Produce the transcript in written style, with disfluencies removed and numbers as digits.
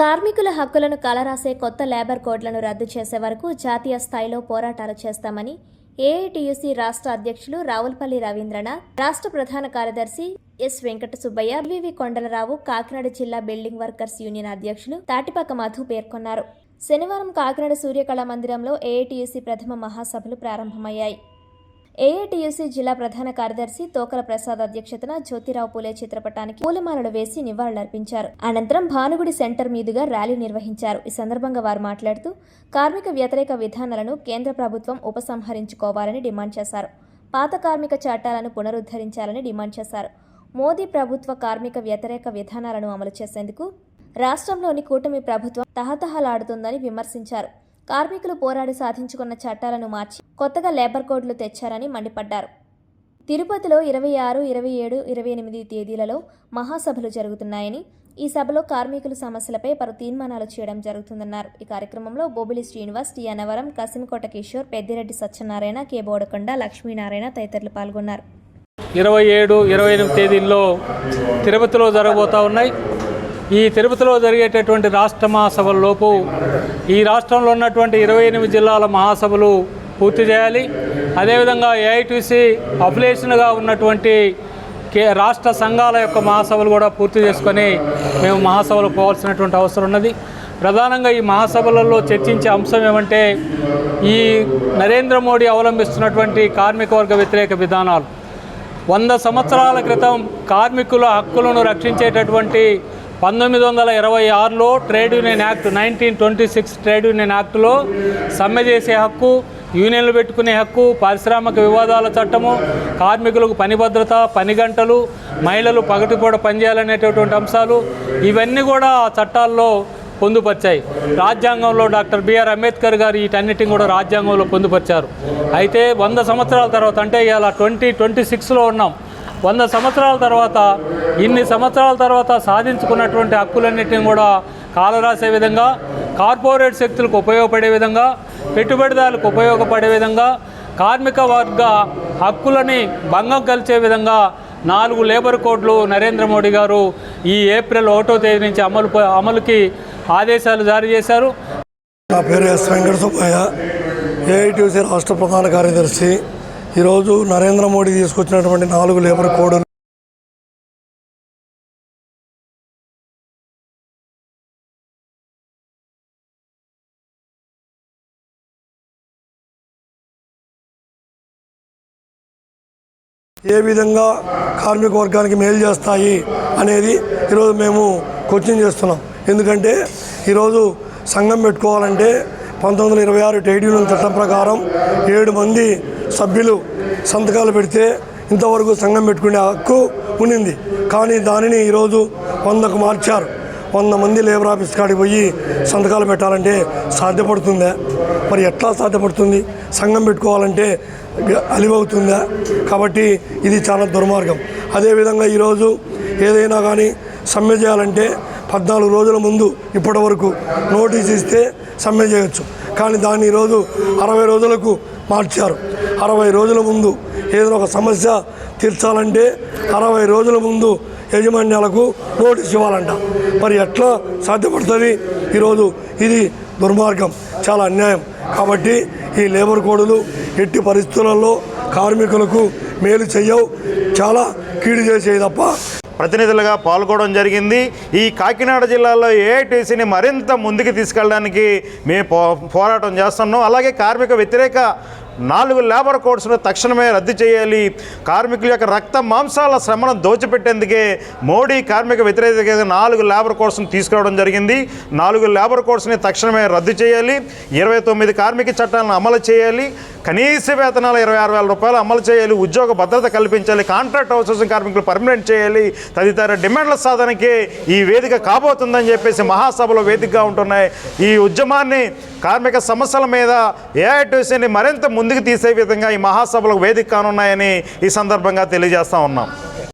కార్మికుల హక్కులను కలరాసే కొత్త లేబర్ కోడ్లను రద్దు చేసే వరకు జాతీయ స్థాయిలో పోరాటాలు చేస్తామని ఏఐటీయూసీ రాష్ట్ర అధ్యక్షులు రావులపల్లి రవీంద్రనాథ్, రాష్ట్ర ప్రధాన కార్యదర్శి ఎస్ వెంకట సుబ్బయ్య, వివి కొండలరావు, కాకినాడ జిల్లా బిల్డింగ్ వర్కర్స్ యూనియన్ అధ్యక్షులు తాటిపాక మధు పేర్కొన్నారు. శనివారం కాకినాడ సూర్యకళా మందిరంలో ఏఐటీయూసీ ప్రథమ మహాసభలు ప్రారంభమయ్యాయి. ఏఐటీయూసీ జిల్లా ప్రధాన కార్యదర్శి తోకల ప్రసాద్ అధ్యక్షతన జ్యోతిరావు పూలే చిత్రపటానికి పూలమాలలు వేసి నివాళులర్పించారు. అనంతరం భానుగుడి సెంటర్ మీదుగా ర్యాలీ నిర్వహించారు. ఈ సందర్భంగా వారు మాట్లాడుతూ కార్మిక వ్యతిరేక విధానాలను కేంద్ర ప్రభుత్వం ఉపసంహరించుకోవాలని డిమాండ్ చేశారు. పాత కార్మిక చట్టాలను పునరుద్ధరించాలని డిమాండ్ చేశారు. మోదీ ప్రభుత్వ కార్మిక వ్యతిరేక విధానాలను అమలు చేసేందుకు రాష్ట్రంలోని కూటమి ప్రభుత్వం తహతహలాడుతుందని విమర్శించారు. కార్మికులు పోరాడి సాధించుకున్న చట్టాలను మార్చి కొత్తగా లేబర్ కోడ్లు తెచ్చారని మండిపడ్డారు. తిరుపతిలో 26, 27, 28 తేదీలలో మహాసభలు జరుగుతున్నాయని, ఈ సభలో కార్మికుల సమస్యలపై పలు తీర్మానాలు చేయడం జరుగుతుందన్నారు. ఈ కార్యక్రమంలో బొబిలి శ్రీనివాస్, టి అన్నవరం, కసింకోట కిషోర్, పెద్దిరెడ్డి సత్యనారాయణ, కె బోడకొండ, లక్ష్మీనారాయణ తదితరులు పాల్గొన్నారు. 27, 28 తేదీల్లో తిరుపతిలో జరగబోతా ఉన్నాయి. ఈ తిరుపతిలో జరిగేటటువంటి రాష్ట్ర మహాసభల్లోపు ఈ రాష్ట్రంలో ఉన్నటువంటి 28 జిల్లాల మహాసభలు పూర్తి చేయాలి. అదేవిధంగా ఏఐటీసీ అఫిలియేషన్గా ఉన్నటువంటి రాష్ట్ర సంఘాల యొక్క మహాసభలు కూడా పూర్తి చేసుకొని మేము మహాసభలు పోవాల్సినటువంటి అవసరం ఉన్నది. ప్రధానంగా ఈ మహాసభలలో చర్చించే అంశం ఏమంటే, ఈ నరేంద్ర మోడీ అవలంబిస్తున్నటువంటి కార్మిక వర్గ వ్యతిరేక విధానాలు. 100 సంవత్సరాల క్రితం కార్మికుల హక్కులను రక్షించేటటువంటి 1926లో trade union act 1926 trade union యాక్టులో సమ్మె చేసే హక్కు, యూనియన్లు పెట్టుకునే హక్కు, పారిశ్రామిక వివాదాల చట్టము, కార్మికులకు పని భద్రత, పని గంటలు, మహిళలు పగటిపూట పనిచేయాలనేటటువంటి అంశాలు ఇవన్నీ కూడా ఆ చట్టాల్లో పొందుపరిచాయి. రాజ్యాంగంలో డాక్టర్ బిఆర్ అంబేద్కర్ గారు వీటన్నిటిని కూడా రాజ్యాంగంలో పొందుపరిచారు. అయితే 100 సంవత్సరాల తర్వాత, అంటే ఇలా 2026లో ఉన్నాం, 100 సంవత్సరాల తర్వాత, ఇన్ని సంవత్సరాల తర్వాత సాధించుకున్నటువంటి హక్కులన్నింటినీ కూడా కాలరాసే విధంగా, కార్పొరేట్ శక్తులకు ఉపయోగపడే విధంగా, పెట్టుబడిదారులకు ఉపయోగపడే విధంగా, కార్మిక వర్గ హక్కులని భంగం కలిసే విధంగా 4 లేబర్ కోడ్లు నరేంద్ర మోడీ గారు ఈ ఏప్రిల్ 1వ తేదీ నుంచి అమలుకి ఆదేశాలు జారీ చేశారు. నా పేరు ఎస్ వెంకట సుబ్బయ్య, ఏఐటీయూసీ రాష్ట్ర ప్రధాన కార్యదర్శి. ఈరోజు నరేంద్ర మోడీ తీసుకొచ్చినటువంటి 4 లేబర్ కోడ్లు ఏ విధంగా కార్మిక వర్గానికి మేలు చేస్తాయి అనేది ఈరోజు మేము కోచింగ్ చేస్తున్నాం. ఎందుకంటే ఈరోజు సంఘం పెట్టుకోవాలంటే 1926 ట్రేడ్ యూనియన్ చట్టం ప్రకారం 7 మంది సభ్యులు సంతకాలు పెడితే ఇంతవరకు సంఘం పెట్టుకునే హక్కు ఉన్నింది. కానీ దానిని ఈరోజు 100కు మార్చారు. 100 మంది లేబర్ ఆఫీస్ కాడికి పోయి సంతకాలు పెట్టాలంటే సాధ్యపడుతుందా? మరి ఎట్లా సాధ్యపడుతుంది? సంఘం పెట్టుకోవాలంటే అలివవుతుందా? కాబట్టి ఇది చాలా దుర్మార్గం. అదేవిధంగా ఈరోజు ఏదైనా కానీ సమ్మె చేయాలంటే 14 రోజుల ముందు ఇప్పటి వరకు నోటీస్ ఇస్తే సమ్మె చేయొచ్చు. కానీ దాన్ని ఈరోజు 60 రోజులకు మార్చారు. 60 రోజుల ముందు ఏదైనా ఒక సమస్య తీర్చాలంటే 60 రోజుల ముందు యాజమాన్యాలకు నోటీస్ ఇవ్వాలంట. మరి ఎట్లా సాధ్యపడుతుంది? ఈరోజు ఇది దుర్మార్గం, చాలా అన్యాయం. కాబట్టి ఈ లేబర్ కోడ్లు ఎట్టి పరిస్థితులలో కార్మికులకు మేలు చేయవు, చాలా కీడు చేసేది తప్ప. ప్రతినిధులుగా పాల్గొనడం జరిగింది. ఈ కాకినాడ జిల్లాలో ఏఐటీసీని మరింత ముందుకు తీసుకెళ్ళడానికి మేము పోరాటం చేస్తున్నాం. అలాగే కార్మిక వ్యతిరేక 4 లేబర్ కోడ్స్ను తక్షణమే రద్దు చేయాలి. కార్మికుల యొక్క రక్త మాంసాల శ్రమను దోచిపెట్టేందుకే మోడీ కార్మిక వ్యతిరేక 4 లేబర్ కోడ్స్ను తీసుకురావడం జరిగింది. 4 లేబర్ కోడ్స్ని తక్షణమే రద్దు చేయాలి. 29 కార్మిక చట్టాలను అమలు చేయాలి. కనీస వేతనాలు 26,000 రూపాయలు అమలు చేయాలి. ఉద్యోగ భద్రత కల్పించాలి. కాంట్రాక్ట్ అవుట్సోర్సింగ్ కార్మికులు పర్మనెంట్ చేయాలి. తదితర డిమాండ్ల సాధనకే ఈ వేదిక కాబోతుందని చెప్పేసి మహాసభలో వేదికగా ఉంటున్నాయి. ఈ ఉద్యమాన్ని, కార్మిక సమస్యల మీద ఏఐటీయూసీని మరింత ముందుకు తీసే విధంగా ఈ మహాసభలకు వేదిక కానున్నాయని ఈ సందర్భంగా తెలియజేస్తూ ఉన్నాం.